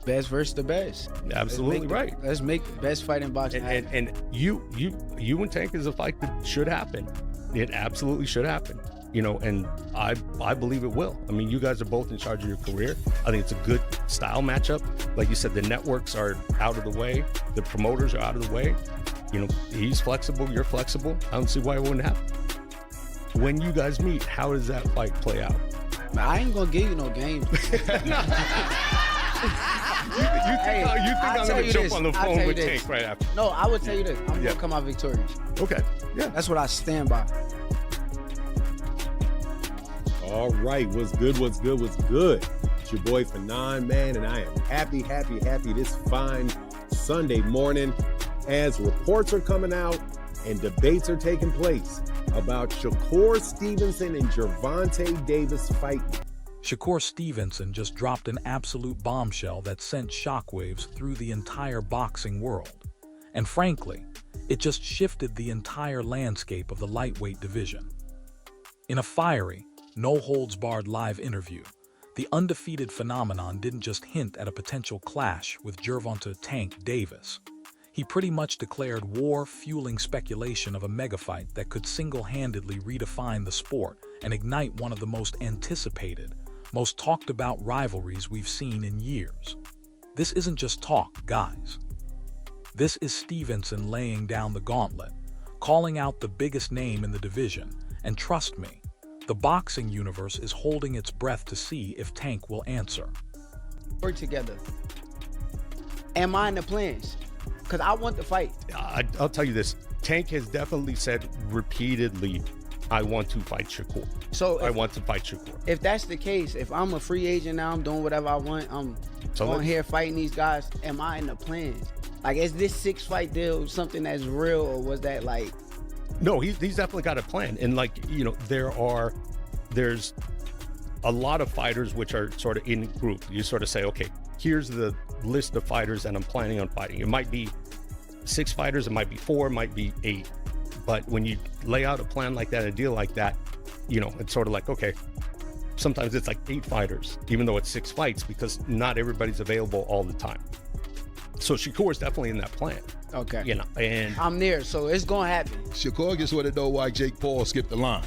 best versus the best. Absolutely right. Let's make the best fight in boxing. And you and Tank is a fight that should happen. It absolutely should happen. You know, and I believe it will. I mean, you guys are both in charge of your career. I think it's a good style matchup. Like you said, the networks are out of the way. The promoters are out of the way. You know, he's flexible, you're flexible. I don't see why it wouldn't happen. When you guys meet, how does that fight play out? I ain't gonna give you no game. You think I'm gonna jump on the phone with Tank right after? No, I would tell you this. I'm gonna come out victorious. Okay. Yeah. That's what I stand by. All right, what's good? It's your boy Fanon, man, and I am happy this fine Sunday morning as reports are coming out and debates are taking place about Shakur Stevenson and Gervonta Davis fighting. Shakur Stevenson just dropped an absolute bombshell that sent shockwaves through the entire boxing world. And frankly, it just shifted the entire landscape of the lightweight division. In a fiery, no-holds-barred live interview, the undefeated phenomenon didn't just hint at a potential clash with Gervonta "Tank" Davis. He pretty much declared war, fueling speculation of a megafight that could single-handedly redefine the sport and ignite one of the most anticipated, most talked-about rivalries we've seen in years. This isn't just talk, guys. This is Stevenson laying down the gauntlet, calling out the biggest name in the division, and trust me, the boxing universe is holding its breath to see if Tank will answer. Work together. Am I in the plans? Because I want the fight. I'll tell you this. Tank has definitely said repeatedly, I want to fight Shakur. So I want to fight Shakur. If that's the case, if I'm a free agent now, I'm doing whatever I want, I'm on here fighting these guys, am I in the plans? Like, is this 6-fight deal something that's real, or was that like... No, he's definitely got a plan. And like, you know, there's a lot of fighters which are sort of in group. You sort of say, okay, here's the list of fighters that I'm planning on fighting. It might be 6 fighters, it might be 4, it might be 8. But when you lay out a plan like that, a deal like that, you know, it's sort of like, okay, sometimes it's like 8 fighters, even though it's 6 fights, because not everybody's available all the time. So Shakur is definitely in that plan. Okay. You know, and I'm there, so it's gonna happen. Shakur just want to know why Jake Paul skipped the line.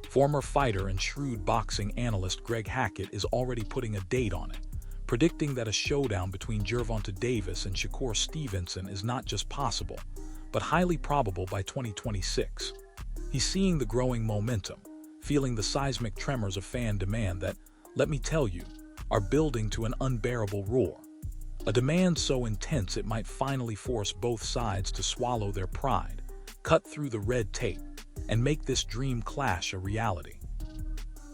Former fighter and shrewd boxing analyst Greg Hackett is already putting a date on it, predicting that a showdown between Gervonta Davis and Shakur Stevenson is not just possible, but highly probable by 2026. He's seeing the growing momentum, feeling the seismic tremors of fan demand that, let me tell you, are building to an unbearable roar. A demand so intense it might finally force both sides to swallow their pride, cut through the red tape, and make this dream clash a reality.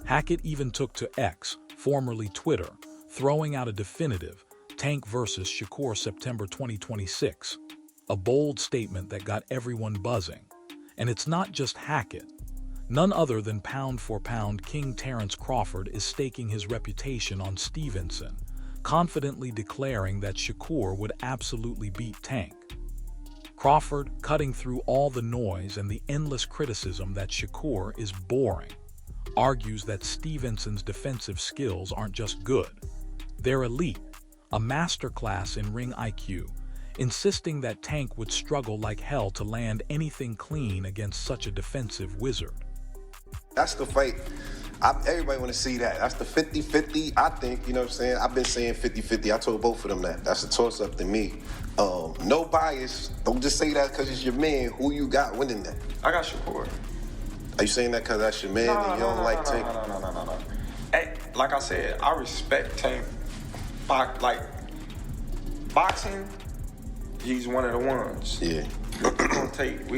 Hackett even took to X, formerly Twitter, throwing out a definitive Tank versus Shakur September 2026, a bold statement that got everyone buzzing. And it's not just Hackett. None other than pound-for-pound King Terence Crawford is staking his reputation on Stevenson, confidently declaring that Shakur would absolutely beat Tank. Crawford, cutting through all the noise and the endless criticism that Shakur is boring, argues that Stevenson's defensive skills aren't just good. They're elite, a masterclass in ring IQ, insisting that Tank would struggle like hell to land anything clean against such a defensive wizard. That's the fight. Everybody want to see that. That's the 50-50, I think, you know what I'm saying? I've been saying 50-50. I told both of them that. That's a toss-up to me. No bias. Don't just say that because it's your man. Who you got winning that? I got Shakur. Are you saying that because that's your man and you don't like Tank? No. Hey, like I said, I respect Tank. Like, boxing, he's one of the ones. Yeah. We're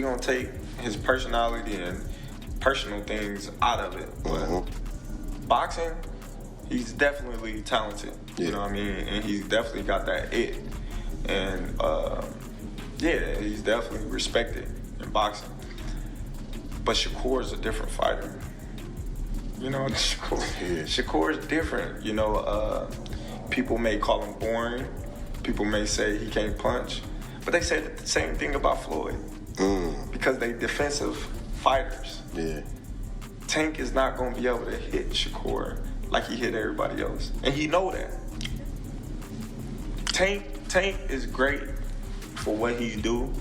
gonna take his personality and personal things out of it. But boxing, he's definitely talented. Yeah. You know what I mean? And he's definitely got that it. And yeah, he's definitely respected in boxing. But Shakur is a different fighter. You know, Shakur is different. You know, people may call him boring. People may say he can't punch. But they said the same thing about Floyd. Because they defensive fighters. Yeah. Tank is not going to be able to hit Shakur like he hit everybody else. And he know that. Tank is great for what he do,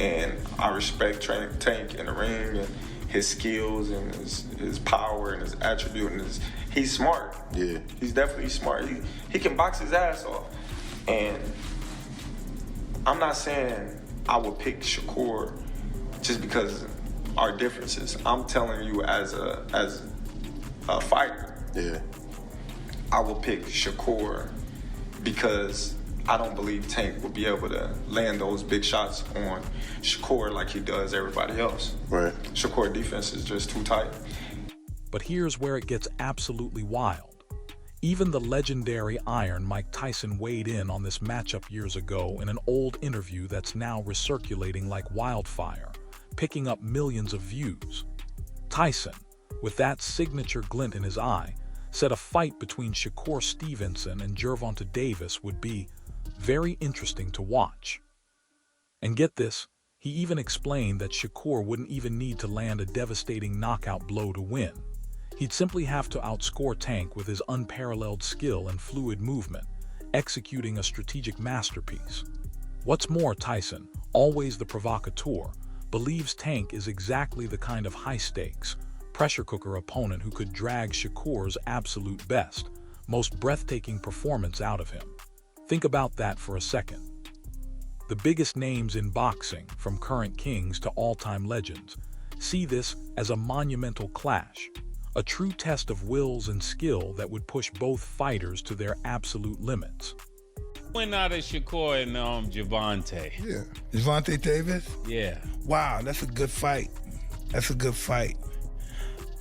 and I respect Tank in the ring and his skills and his power and his attribute and he's smart. Yeah. He's definitely smart. He can box his ass off. And I'm not saying I would pick Shakur just because our differences. I'm telling you as a fighter. Yeah. I will pick Shakur because I don't believe Tank will be able to land those big shots on Shakur like he does everybody else. Right. Shakur defense is just too tight. But here's where it gets absolutely wild. Even the legendary Iron Mike Tyson weighed in on this matchup years ago in an old interview that's now recirculating like wildfire, picking up millions of views. Tyson, with that signature glint in his eye, said a fight between Shakur Stevenson and Gervonta Davis would be very interesting to watch. And get this, he even explained that Shakur wouldn't even need to land a devastating knockout blow to win. He'd simply have to outscore Tank with his unparalleled skill and fluid movement, executing a strategic masterpiece. What's more, Tyson, always the provocateur, believes Tank is exactly the kind of high-stakes, pressure cooker opponent who could drag Shakur's absolute best, most breathtaking performance out of him. Think about that for a second. The biggest names in boxing, from current kings to all-time legends, see this as a monumental clash, a true test of wills and skill that would push both fighters to their absolute limits. Went out of Shakur and Gervonta. Yeah. Gervonta Davis? Yeah. Wow, that's a good fight. That's a good fight.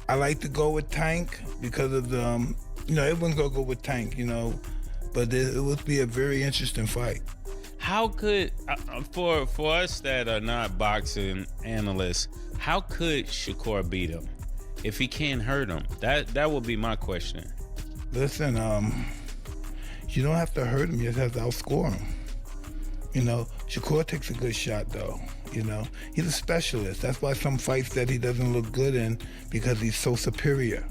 I like to go with Tank because of the, everyone's going to go with Tank, but it would be a very interesting fight. How could, for us that are not boxing analysts, how could Shakur beat him if he can't hurt him? That would be my question. Listen, you don't have to hurt him, you just have to outscore him. Shakur takes a good shot though. He's a specialist. That's why some fights that he doesn't look good in, because he's so superior.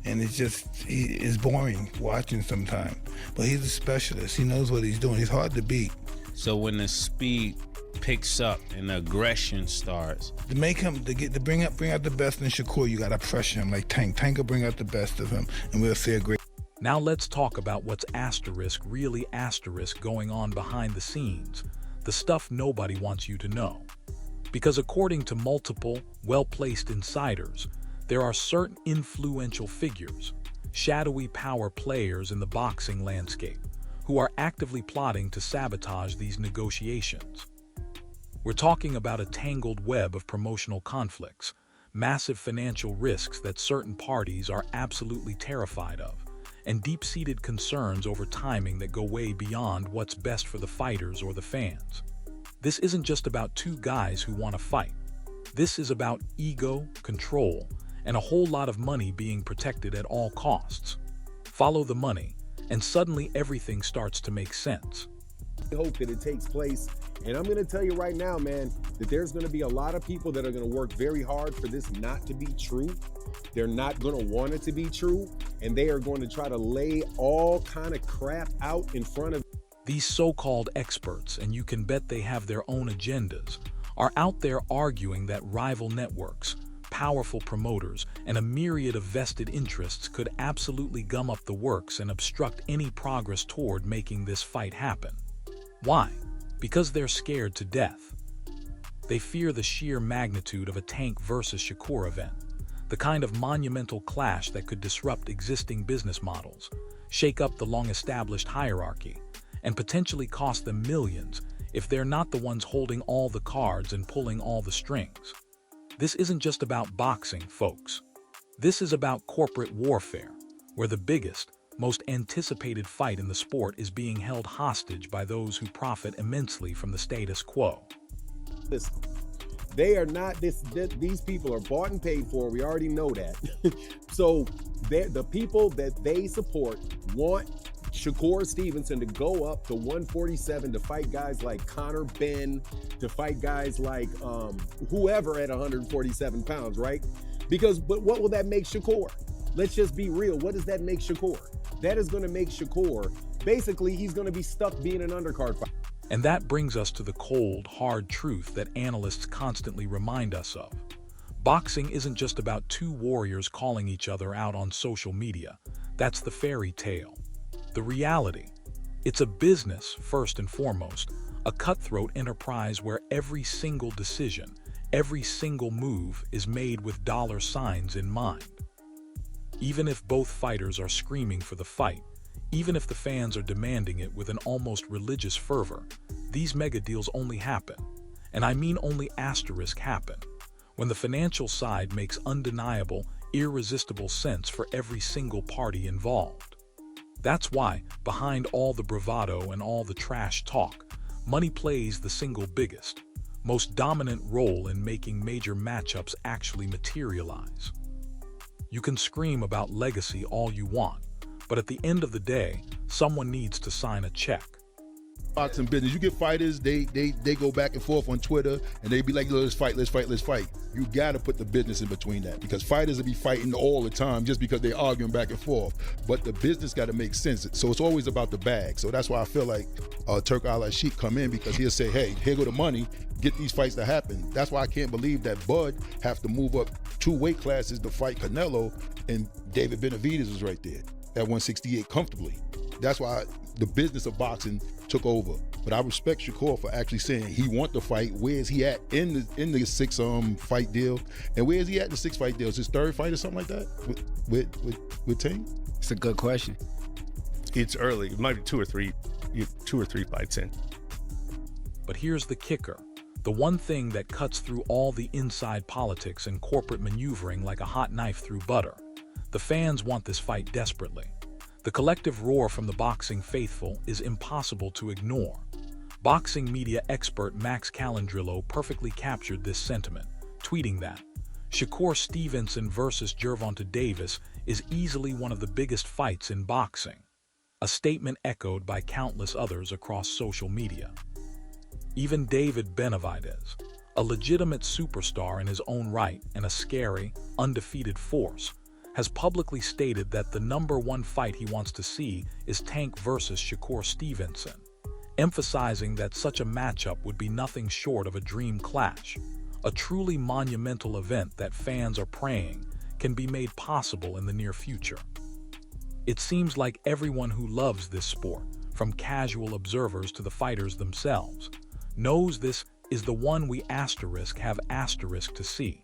And it's boring watching sometimes. But he's a specialist. He knows what he's doing. He's hard to beat. So when the speed picks up and the aggression starts, to bring out the best in Shakur, you gotta pressure him like Tank. Tank will bring out the best of him, and we'll see a great. Now let's talk about what's really asterisk going on behind the scenes, the stuff nobody wants you to know. Because according to multiple, well-placed insiders, there are certain influential figures, shadowy power players in the boxing landscape, who are actively plotting to sabotage these negotiations. We're talking about a tangled web of promotional conflicts, massive financial risks that certain parties are absolutely terrified of, and deep-seated concerns over timing that go way beyond what's best for the fighters or the fans. This isn't just about two guys who want to fight. This is about ego, control, and a whole lot of money being protected at all costs. Follow the money, and suddenly everything starts to make sense. I hope that it takes place. And I'm going to tell you right now, man, that there's going to be a lot of people that are going to work very hard for this not to be true. They're not going to want it to be true. And they are going to try to lay all kind of crap out in front of these so-called experts, and you can bet they have their own agendas, are out there arguing that rival networks, powerful promoters, and a myriad of vested interests could absolutely gum up the works and obstruct any progress toward making this fight happen. Why? Because they're scared to death. They fear the sheer magnitude of a Tank versus Shakur event, the kind of monumental clash that could disrupt existing business models, shake up the long-established hierarchy, and potentially cost them millions if they're not the ones holding all the cards and pulling all the strings. This isn't just about boxing, folks. This is about corporate warfare, where the biggest, most anticipated fight in the sport is being held hostage by those who profit immensely from the status quo. They are not these people are bought and paid for. We already know that. So the people that they support want Shakur Stevenson to go up to 147 to fight guys like Conor Benn, to fight guys like whoever at 147 pounds, right? But what will that make Shakur? Let's just be real. What does that make Shakur? That is going to make Shakur Basically, he's going to be stuck being an undercard fighter. And that brings us to the cold, hard truth that analysts constantly remind us of. Boxing isn't just about two warriors calling each other out on social media. That's the fairy tale. The reality. It's a business, first and foremost, a cutthroat enterprise where every single decision, every single move is made with dollar signs in mind. Even if both fighters are screaming for the fight, even if the fans are demanding it with an almost religious fervor, these mega deals only happen, and I mean only asterisk happen, when the financial side makes undeniable, irresistible sense for every single party involved. That's why, behind all the bravado and all the trash talk, money plays the single biggest, most dominant role in making major matchups actually materialize. You can scream about legacy all you want, but at the end of the day, someone needs to sign a check. Boxing business, you get fighters, they go back and forth on Twitter and they be like, let's fight. You gotta put the business in between that, because fighters will be fighting all the time just because they're arguing back and forth. But the business gotta make sense. So it's always about the bag. So that's why I feel like Turk Al-Sheikh come in, because he'll say, hey, here go the money, get these fights to happen. That's why I can't believe that Bud have to move up 2 weight classes to fight Canelo, and David Benavidez was right there at 168 comfortably. That's why the business of boxing took over. But I respect Shakur for actually saying he want to fight. Where is he at in the 6 fight deal? And where is he at in the 6 fight deal? Is his 3rd fight or something like that with Tank? It's a good question. It's early. It might be 2 or 3 fights in. But here's the kicker. The one thing that cuts through all the inside politics and corporate maneuvering like a hot knife through butter. The fans want this fight desperately. The collective roar from the boxing faithful is impossible to ignore. Boxing media expert Max Calandrillo perfectly captured this sentiment, tweeting that Shakur Stevenson versus Gervonta Davis is easily one of the biggest fights in boxing, a statement echoed by countless others across social media. Even David Benavidez, a legitimate superstar in his own right and a scary, undefeated force, has publicly stated that the #1 fight he wants to see is Tank versus Shakur Stevenson, emphasizing that such a matchup would be nothing short of a dream clash, a truly monumental event that fans are praying can be made possible in the near future. It seems like everyone who loves this sport, from casual observers to the fighters themselves, knows this is the one we have asterisk to see.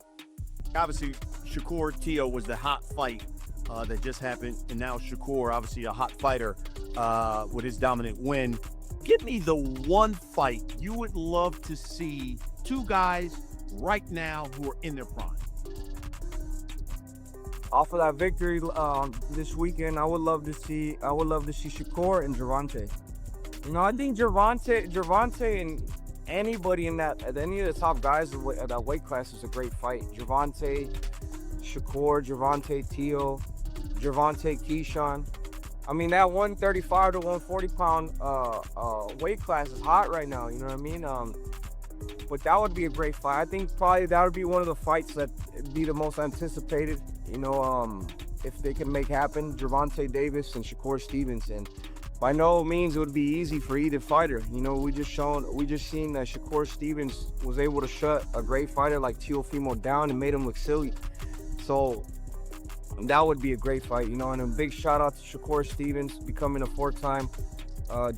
Obviously, Shakur Tio was the hot fight that just happened, and now Shakur, obviously a hot fighter with his dominant win. Give me the one fight you would love to see two guys right now who are in their prime. Off of that victory this weekend, I would love to see Shakur and Gervonta. You know, I think Gervonta and anybody in any of the top guys at that weight class is a great fight. Gervonta, Shakur, Gervonta Tio, Gervonta Keyshawn. I mean, that 135 to 140 pound weight class is hot right now. You know what I mean? But that would be a great fight. I think probably that would be one of the fights that be the most anticipated. You know, if they can make happen, Gervonta Davis and Shakur Stevenson. By no means it would be easy for either fighter. You know, we just seen that Shakur Stevens was able to shut a great fighter like Teofimo down and made him look silly. So that would be a great fight, you know. And a big shout out to Shakur Stevens becoming a 4-time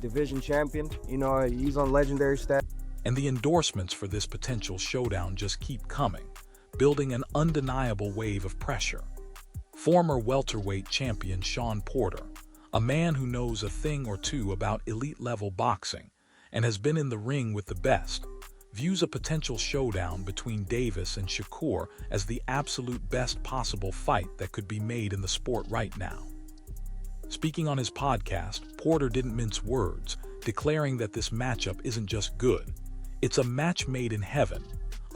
division champion. You know, he's on legendary stat. And the endorsements for this potential showdown just keep coming, building an undeniable wave of pressure. Former welterweight champion Shawn Porter, a man who knows a thing or two about elite-level boxing and has been in the ring with the best, views a potential showdown between Davis and Shakur as the absolute best possible fight that could be made in the sport right now. Speaking on his podcast, Porter didn't mince words, declaring that this matchup isn't just good. It's a match made in heaven,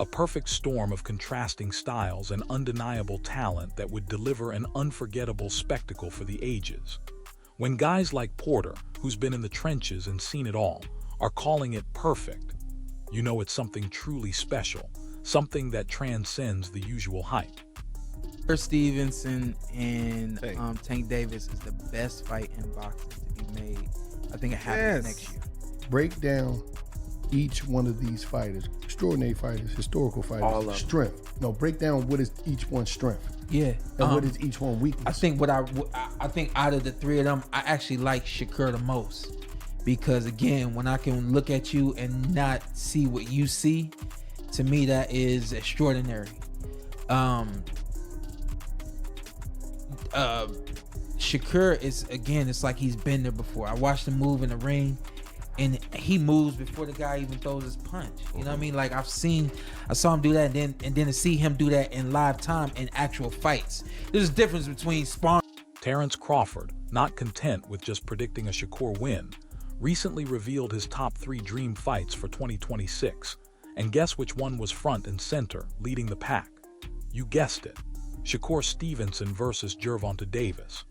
a perfect storm of contrasting styles and undeniable talent that would deliver an unforgettable spectacle for the ages. When guys like Porter, who's been in the trenches and seen it all, are calling it perfect, you know it's something truly special, something that transcends the usual hype. Stevenson and Tank Davis is the best fight in boxing to be made I think it happens next year. Break down each one of these fighters, extraordinary fighters, historical All fighters, of them. strength. No, break down what is each one's strength Yeah. and what is each one weakness. I think I think out of the three of them, I actually like Shakur the most, because again, when I can look at you and not see what you see, to me that is extraordinary. Shakur is, again, it's like he's been there before. I watched him move in the ring, and he moves before the guy even throws his punch. You know what I mean? Like I saw him do that, and then to see him do that in live time in actual fights. There's a difference between sparring. Terence Crawford, not content with just predicting a Shakur win, recently revealed his top 3 dream fights for 2026. And guess which one was front and center, leading the pack? You guessed it, Shakur Stevenson versus Gervonta Davis.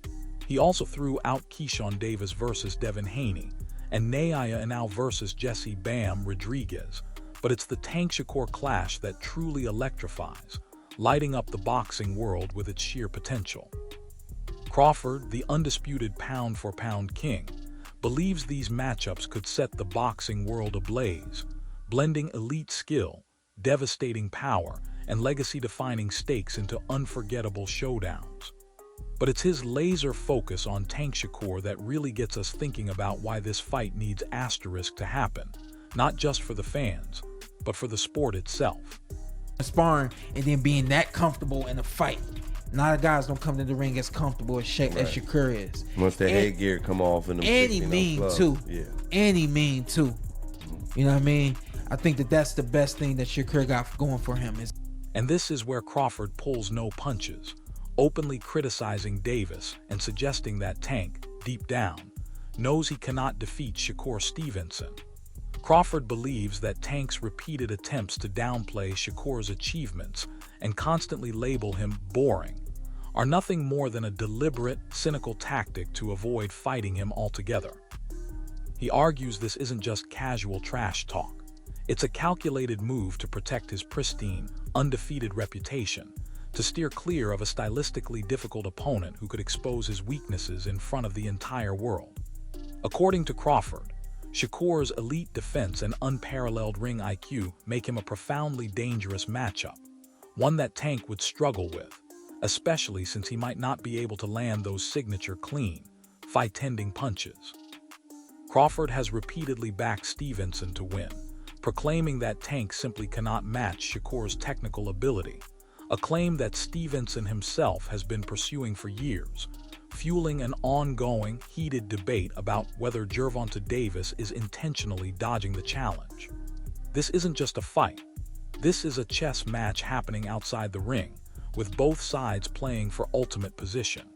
He also threw out Keyshawn Davis versus Devin Haney, and Naya Inal versus Jesse Bam Rodriguez. But it's the Tank Shakur clash that truly electrifies, lighting up the boxing world with its sheer potential. Crawford, the undisputed pound-for-pound king, believes these matchups could set the boxing world ablaze, blending elite skill, devastating power, and legacy-defining stakes into unforgettable showdowns. But it's his laser focus on Tank Shakur that really gets us thinking about why this fight needs asterisk to happen, not just for the fans, but for the sport itself. Sparring and then being that comfortable in a fight. A lot of guys don't come to the ring as comfortable as Shakur is. Once the headgear come off in the and he mean too. Yeah. And he mean too. You know what I mean? I think that's the best thing that Shakur got going for him. And this is where Crawford pulls no punches, openly criticizing Davis and suggesting that Tank, deep down, knows he cannot defeat Shakur Stevenson. Crawford believes that Tank's repeated attempts to downplay Shakur's achievements and constantly label him boring are nothing more than a deliberate, cynical tactic to avoid fighting him altogether. He argues this isn't just casual trash talk. It's a calculated move to protect his pristine, undefeated reputation, to steer clear of a stylistically difficult opponent who could expose his weaknesses in front of the entire world. According to Crawford, Shakur's elite defense and unparalleled ring IQ make him a profoundly dangerous matchup, one that Tank would struggle with, especially since he might not be able to land those signature clean, fight-ending punches. Crawford has repeatedly backed Stevenson to win, proclaiming that Tank simply cannot match Shakur's technical ability, a claim that Stevenson himself has been pursuing for years, fueling an ongoing, heated debate about whether Gervonta Davis is intentionally dodging the challenge. This isn't just a fight. This is a chess match happening outside the ring, with both sides playing for ultimate position.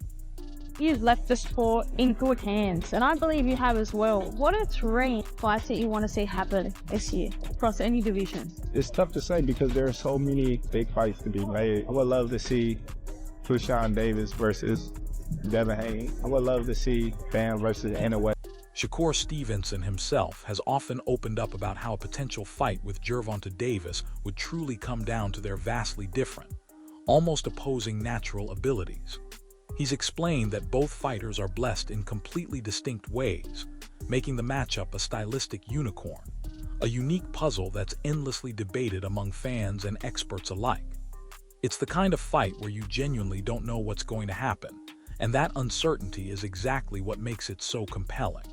You've left the sport in good hands, and I believe you have as well. What are 3 fights that you want to see happen this year across any division? It's tough to say because there are so many big fights to be made. I would love to see Keyshawn Davis versus Devin Haney. I would love to see Bam versus Inoue. Shakur Stevenson himself has often opened up about how a potential fight with Gervonta Davis would truly come down to their vastly different, almost opposing natural abilities. He's explained that both fighters are blessed in completely distinct ways, making the matchup a stylistic unicorn, a unique puzzle that's endlessly debated among fans and experts alike. It's the kind of fight where you genuinely don't know what's going to happen, and that uncertainty is exactly what makes it so compelling.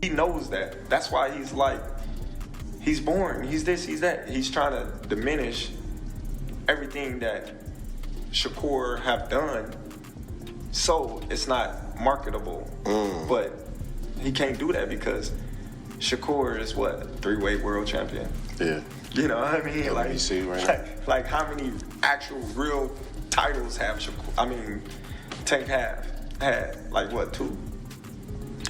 He knows that. That's why he's like, he's boring, he's this, he's that. He's trying to diminish everything that Shakur have done, so it's not marketable. But he can't do that because Shakur is what, 3-weight world champion. Yeah. You know what I mean? Yeah, like, you see right now. like how many actual real titles have Tank had like what, 2?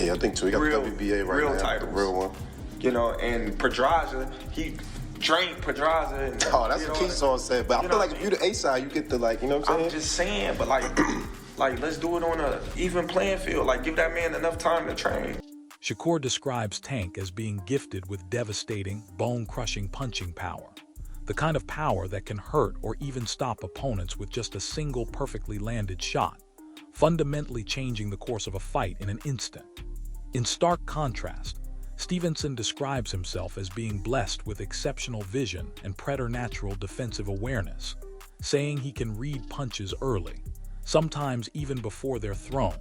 Yeah, I think 2. He got real, the WBA right real now. titles. The real one. You know, and Pedraza, he drank Pedraza. And, oh, that's what Keyshawn said. But I feel like if you're the A side, you get the you know what I'm saying? I'm just saying, but like let's do it on a even playing field. Like give that man enough time to train. Shakur describes Tank as being gifted with devastating, bone-crushing punching power, the kind of power that can hurt or even stop opponents with just a single perfectly landed shot, fundamentally changing the course of a fight in an instant. In stark contrast, Stevenson describes himself as being blessed with exceptional vision and preternatural defensive awareness, saying he can read punches early, sometimes even before they're thrown,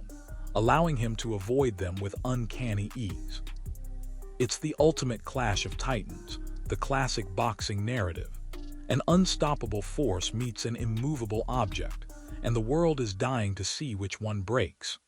allowing him to avoid them with uncanny ease. It's the ultimate clash of titans, the classic boxing narrative. An unstoppable force meets an immovable object, and the world is dying to see which one breaks.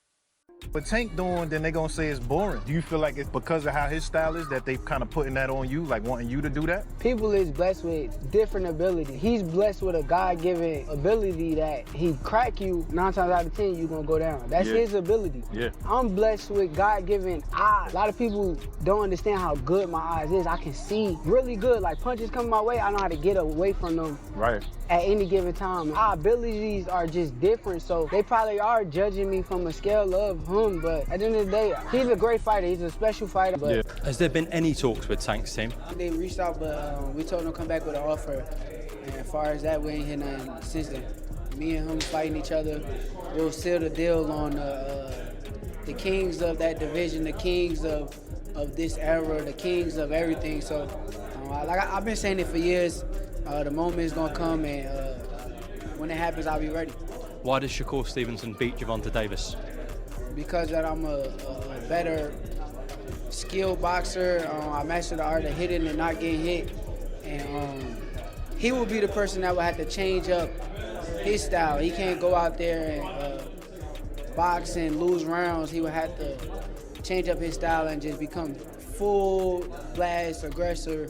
But Tank doing, then they're gonna say it's boring. Do you feel like it's because of how his style is that they kind of putting that on you, like wanting you to do that? People is blessed with different abilities. He's blessed with a God-given ability that he crack you 9 times out of 10, you gonna go down. That's his ability. Yeah. I'm blessed with God-given eyes. A lot of people don't understand how good my eyes is. I can see really good. Like punches coming my way, I know how to get away from them. Right. At any given time. Our abilities are just different, so they probably are judging me from a scale of him, but at the end of the day, he's a great fighter. He's a special fighter. But Has there been any talks with Tank's team? They reached out, but we told them to come back with an offer. And as far as that, we ain't hear nothing since then. Me and him fighting each other, we'll seal the deal on the kings of that division, the kings of this era, the kings of everything. So, like I've been saying it for years, the moment is gonna come, and when it happens, I'll be ready. Why does Shakur Stevenson beat Gervonta Davis? Because that I'm a better skilled boxer. I mastered the art of hitting and not getting hit, and he will be the person that will have to change up his style. He can't go out there and box and lose rounds. He will have to change up his style and just become full blast aggressor.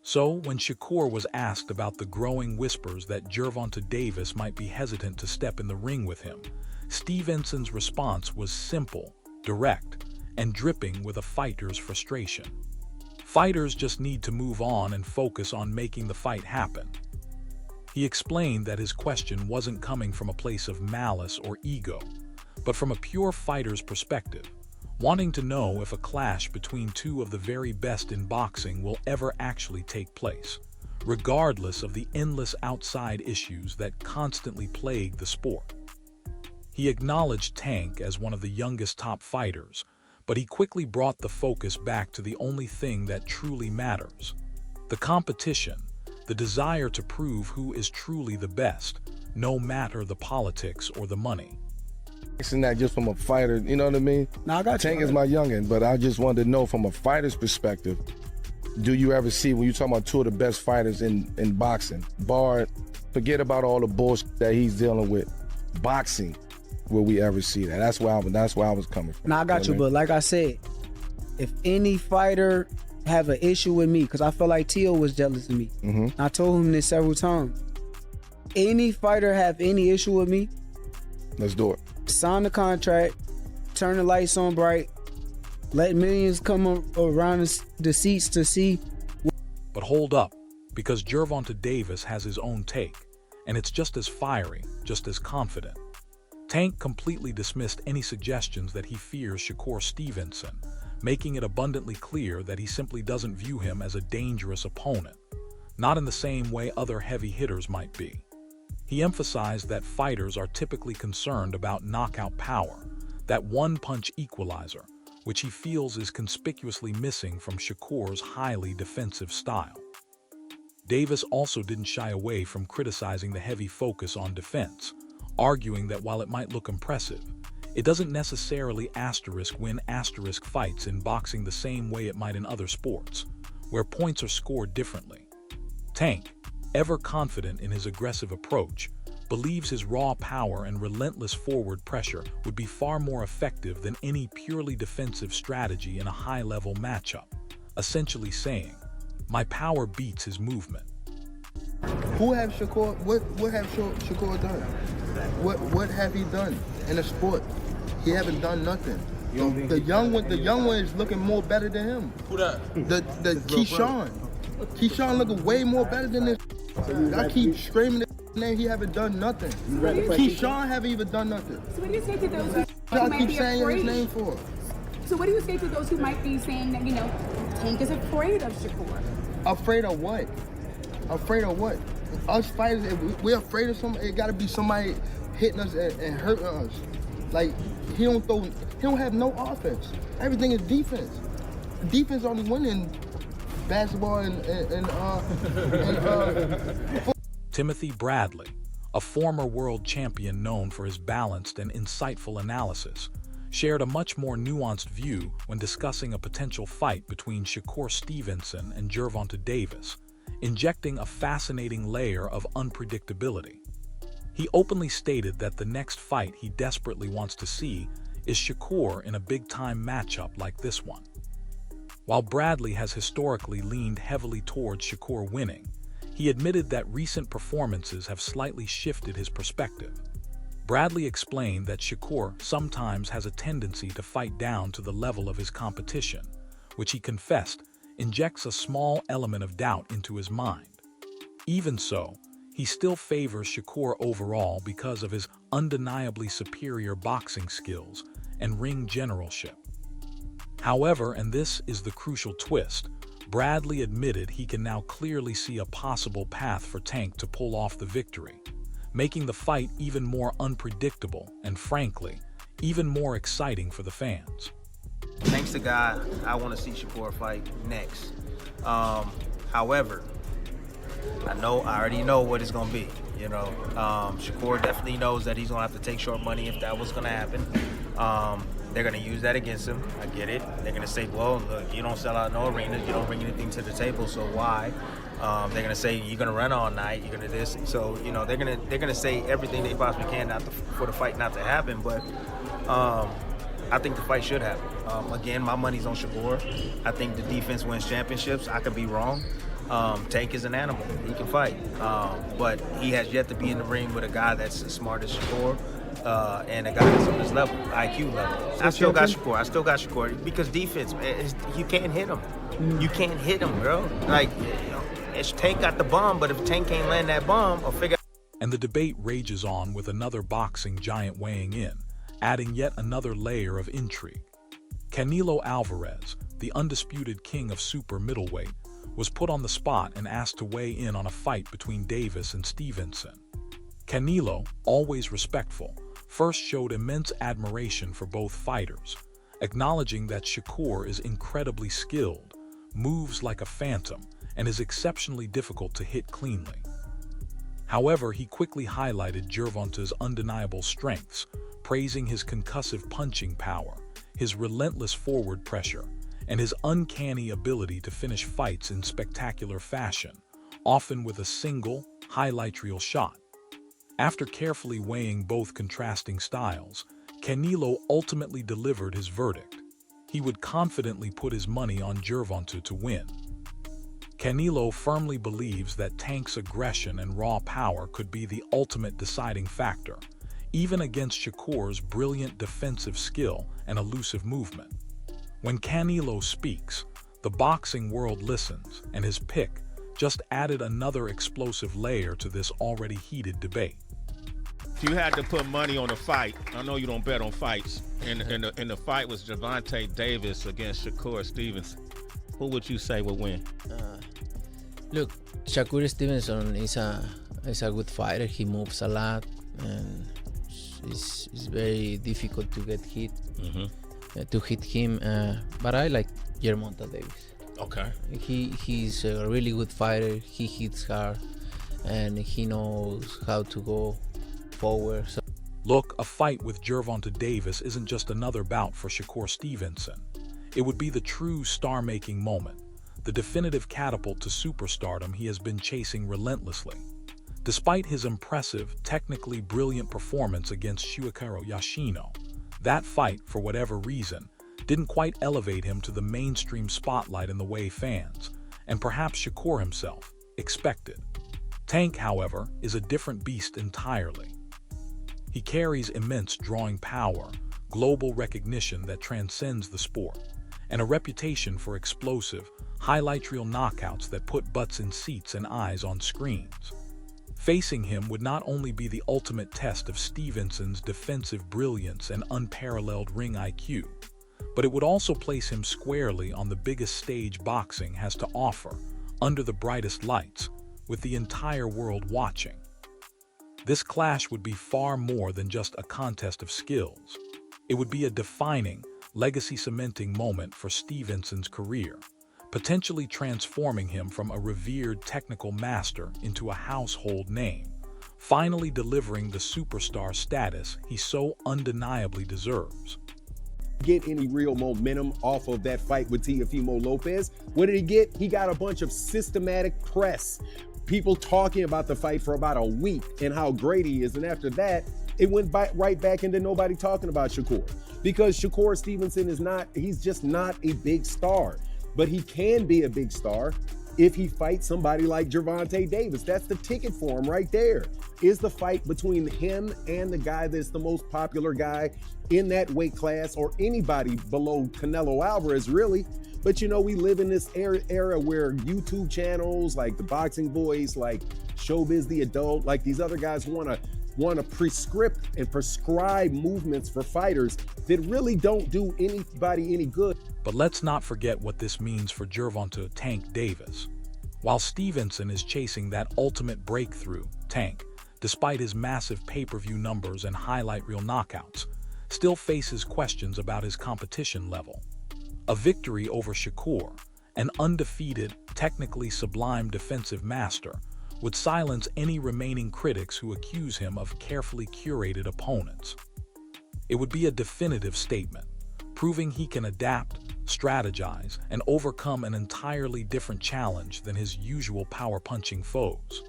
So, when Shakur was asked about the growing whispers that Gervonta Davis might be hesitant to step in the ring with him, Stevenson's response was simple, direct, and dripping with a fighter's frustration. Fighters just need to move on and focus on making the fight happen. He explained that his question wasn't coming from a place of malice or ego, but from a pure fighter's perspective, wanting to know if a clash between two of the very best in boxing will ever actually take place, regardless of the endless outside issues that constantly plague the sport. He acknowledged Tank as one of the youngest top fighters, but he quickly brought the focus back to the only thing that truly matters: the competition, the desire to prove who is truly the best, no matter the politics or the money. It's not just from a fighter, you know what I mean? No, I got Tank is my youngin', but I just wanted to know from a fighter's perspective, do you ever see, when you talk about two of the best fighters in boxing, forget about all the bullshit that he's dealing with, boxing, will we ever see that? That's where I was coming from. No, I got you, but like I said, if any fighter have an issue with me, because I feel like Tio was jealous of me. Mm-hmm. I told him this several times. Any fighter have any issue with me, let's do it. Sign the contract, turn the lights on bright, let millions come around the seats to see. But hold up, because Gervonta Davis has his own take, and it's just as fiery, just as confident. Tank completely dismissed any suggestions that he fears Shakur Stevenson, making it abundantly clear that he simply doesn't view him as a dangerous opponent, not in the same way other heavy hitters might be. He emphasized that fighters are typically concerned about knockout power, that one-punch equalizer, which he feels is conspicuously missing from Shakur's highly defensive style. Davis also didn't shy away from criticizing the heavy focus on defense, arguing that while it might look impressive, it doesn't necessarily win fights in boxing the same way it might in other sports, where points are scored differently. Tank, ever confident in his aggressive approach, believes his raw power and relentless forward pressure would be far more effective than any purely defensive strategy in a high-level matchup, essentially saying, "My power beats his movement." Who have Shakur? What have Shakur done? What have he done in the sport? He haven't done nothing. The young one is looking more better than him. Who that? The Keyshawn. Keyshawn looking way more better than this. I keep screaming this name. He haven't done nothing. Keyshawn haven't even done nothing. So what do you say to those who I might keep be saying afraid? his name for? So what do you say to those who might be saying that, Tank is afraid of Shakur? Afraid of what? Afraid of what? Us fighters, if we're afraid of somebody, it gotta be somebody hitting us and hurting us. Like, He don't have no offense. Everything is defense. Defense only winning basketball and Timothy Bradley, a former world champion known for his balanced and insightful analysis, shared a much more nuanced view when discussing a potential fight between Shakur Stevenson and Gervonta Davis, injecting a fascinating layer of unpredictability. He openly stated that the next fight he desperately wants to see is Shakur in a big-time matchup like this one. While Bradley has historically leaned heavily towards Shakur winning, he admitted that recent performances have slightly shifted his perspective. Bradley explained that Shakur sometimes has a tendency to fight down to the level of his competition, which he confessed injects a small element of doubt into his mind. Even so, he still favors Shakur overall because of his undeniably superior boxing skills and ring generalship. However, and this is the crucial twist, Bradley admitted he can now clearly see a possible path for Tank to pull off the victory, making the fight even more unpredictable and, frankly, even more exciting for the fans. Tank's the guy I want to see Shakur fight next. However, I already know what it's gonna be. Shakur definitely knows that he's gonna have to take short money if that was gonna happen. They're gonna use that against him. I get it. They're gonna say, well, look, you don't sell out no arenas, you don't bring anything to the table, so why? They're gonna say you're gonna run all night, you're gonna this. So they're gonna say everything they possibly can for the fight not to happen. But I think the fight should happen. Again, my money's on Shakur. I think the defense wins championships. I could be wrong. Tank is an animal. He can fight. But he has yet to be in the ring with a guy that's as smart as Shakur and a guy that's on his level, IQ level. I still got Shakur because defense, you can't hit him. You can't hit him, bro. Tank got the bomb, but if Tank can't land that bomb or figure. And the debate rages on with another boxing giant weighing in, adding yet another layer of intrigue. Canelo Alvarez, the undisputed king of super middleweight, was put on the spot and asked to weigh in on a fight between Davis and Stevenson. Canelo, always respectful, first showed immense admiration for both fighters, acknowledging that Shakur is incredibly skilled, moves like a phantom, and is exceptionally difficult to hit cleanly. However, he quickly highlighted Gervonta's undeniable strengths, praising his concussive punching power, his relentless forward pressure, and his uncanny ability to finish fights in spectacular fashion, often with a single, highlight reel shot. After carefully weighing both contrasting styles, Canelo ultimately delivered his verdict. He would confidently put his money on Gervonta to win. Canelo firmly believes that Tank's aggression and raw power could be the ultimate deciding factor, even against Shakur's brilliant defensive skill and elusive movement. When Canelo speaks, the boxing world listens, and his pick just added another explosive layer to this already heated debate. If you had to put money on a fight, I know you don't bet on fights, and the fight was Gervonta Davis against Shakur Stevenson, who would you say would win? Look, Shakur Stevenson is a good fighter. He moves a lot, and it's very difficult to get hit. To hit him, but I like Gervonta Davis. Okay. He's a really good fighter. He hits hard, and he knows how to go forward. So. Look, a fight with Gervonta Davis isn't just another bout for Shakur Stevenson. It would be the true star-making moment, the definitive catapult to superstardom he has been chasing relentlessly. Despite his impressive, technically brilliant performance against Shuichiro Yoshino, that fight, for whatever reason, didn't quite elevate him to the mainstream spotlight in the way fans, and perhaps Shakur himself, expected. Tank, however, is a different beast entirely. He carries immense drawing power, global recognition that transcends the sport, and a reputation for explosive, highlight reel knockouts that put butts in seats and eyes on screens. Facing him would not only be the ultimate test of Stevenson's defensive brilliance and unparalleled ring IQ, but it would also place him squarely on the biggest stage boxing has to offer, under the brightest lights, with the entire world watching. This clash would be far more than just a contest of skills. It would be a defining, legacy-cementing moment for Stevenson's career, potentially transforming him from a revered technical master into a household name, finally delivering the superstar status he so undeniably deserves. Get any real momentum off of that fight with Teofimo Lopez. What did he get? He got a bunch of systematic press. People talking about the fight for about a week and how great he is. And after that, it went right back into nobody talking about Shakur. Because Shakur Stevenson he's just not a big star. But he can be a big star if he fights somebody like Gervonta Davis. That's the ticket for him right there. Is the fight between him and the guy that's the most popular guy in that weight class, or anybody below Canelo Alvarez, really. But we live in this era where YouTube channels like The Boxing Voice, like Showbiz the Adult, like these other guys want to prescribe movements for fighters that really don't do anybody any good. But let's not forget what this means for Gervonta Tank Davis. While Stevenson is chasing that ultimate breakthrough, Tank, despite his massive pay-per-view numbers and highlight reel knockouts, still faces questions about his competition level. A victory over Shakur, an undefeated, technically sublime defensive master, would silence any remaining critics who accuse him of carefully curated opponents. It would be a definitive statement, proving he can adapt, strategize, and overcome an entirely different challenge than his usual power-punching foes.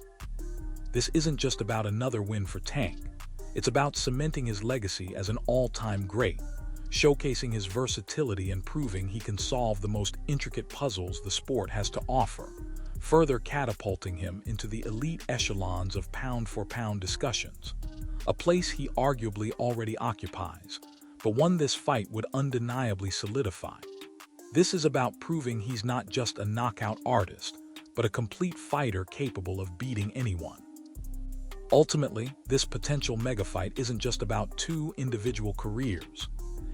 This isn't just about another win for Tank. It's about cementing his legacy as an all-time great, showcasing his versatility and proving he can solve the most intricate puzzles the sport has to offer, further catapulting him into the elite echelons of pound-for-pound discussions, a place he arguably already occupies, but one this fight would undeniably solidify. This is about proving he's not just a knockout artist, but a complete fighter capable of beating anyone. Ultimately, this potential megafight isn't just about two individual careers.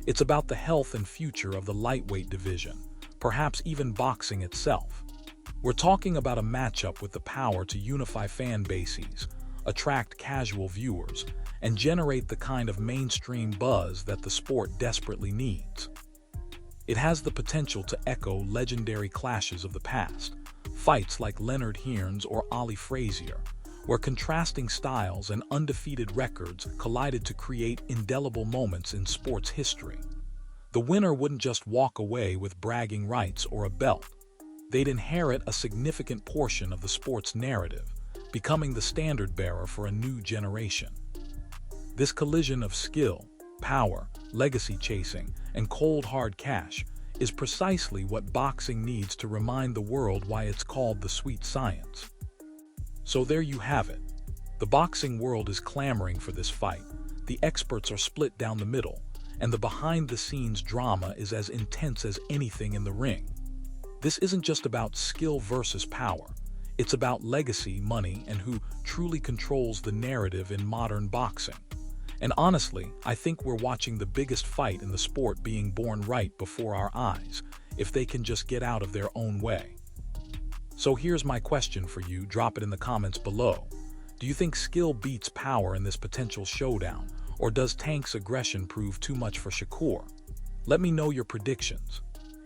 It's about the health and future of the lightweight division, perhaps even boxing itself. We're talking about a matchup with the power to unify fan bases, attract casual viewers, and generate the kind of mainstream buzz that the sport desperately needs. It has the potential to echo legendary clashes of the past, fights like Leonard Hearns or Ali Frazier, where contrasting styles and undefeated records collided to create indelible moments in sports history. The winner wouldn't just walk away with bragging rights or a belt. They'd inherit a significant portion of the sport's narrative, becoming the standard-bearer for a new generation. This collision of skill, power, legacy chasing, and cold hard cash is precisely what boxing needs to remind the world why it's called the sweet science. So there you have it. The boxing world is clamoring for this fight. The experts are split down the middle, and the behind-the-scenes drama is as intense as anything in the ring. This isn't just about skill versus power. It's about legacy, money, and who truly controls the narrative in modern boxing. And honestly, I think we're watching the biggest fight in the sport being born right before our eyes, if they can just get out of their own way. So here's my question for you, drop it in the comments below. Do you think skill beats power in this potential showdown, or does Tank's aggression prove too much for Shakur? Let me know your predictions.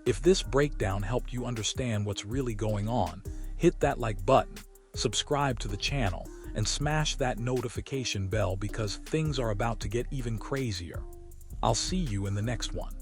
If this breakdown helped you understand what's really going on, hit that like button, subscribe to the channel, and smash that notification bell because things are about to get even crazier. I'll see you in the next one.